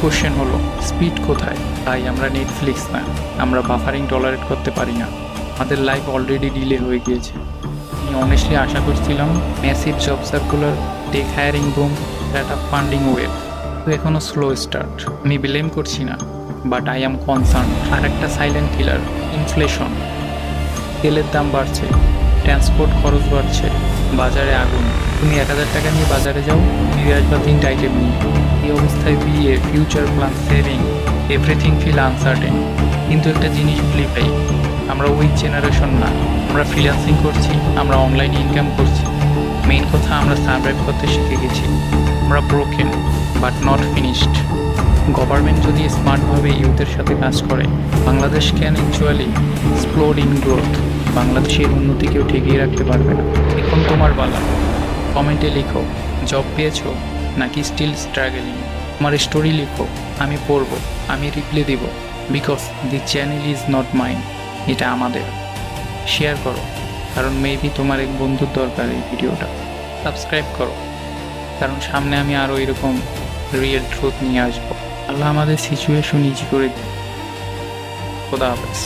Question হলো speed কোথায়? তাই আমরা নেটফ্লিক্স না, আমরা বাফারিং টলারেট করতে পারি না। আমাদের লাইফ অলরেডি ডিলে হয়ে গিয়েছে। আমি অনেস্টলি আশা করছিলাম massive job circular, tech hiring boom, startup funding wave, তো এখনও স্লো স্টার্ট। আমি ব্লেম করছি না, বাট আই অ্যাম কনসার্ন। আর একটা সাইলেন্ট কিলার, ইনফ্লেশন। তেলের দাম বাড়ছে, ট্রান্সপোর্ট খরচ বাড়ছে, বাজারে আগুন। তুমি 1,000 টাকা নিয়ে বাজারে যাও, ফিরে আসবা 3টা আইটেম নিয়ে। এই অবস্থায় বিয়ে, future plan, saving, everything feel uncertain. কিন্তু একটা জিনিস ভুলি ভাই, আমরা উইক জেনারেশন না। আমরা ফ্রিল্যান্সিং করছি, আমরা অনলাইনে ইনকাম করছি। মেইন কথা, আমরা সার্ভাইভ করতে শিখে গেছি। আমরা broken but not finished. Government যদি স্মার্টভাবে ইউথের সাথে কাজ করে, Bangladesh can actually explode in growth. বাংলাদেশের উন্নতি কেউ ঠেকিয়ে রাখতে পারবে না। এখন তোমার পালা। কমেন্টে লিখো, জব পেয়েছো নাকি স্টিল স্ট্রাগলিং। তোমার স্টোরি লিখো, আমি পড়বো, আমি রিপ্লাই দিব। Because the channel is not mine, এটা আমাদের। শেয়ার করো, কারণ মেবি তোমার এক বন্ধুর দরকার এই ভিডিওটা। সাবস্ক্রাইব করো, কারণ সামনে আমি আরও এরকম রিয়েল ট্রুথ নিয়ে আসবো। আল্লাহ আমাদের সিচুয়েশন ইজি করে দিন। খোদা হাফেজ।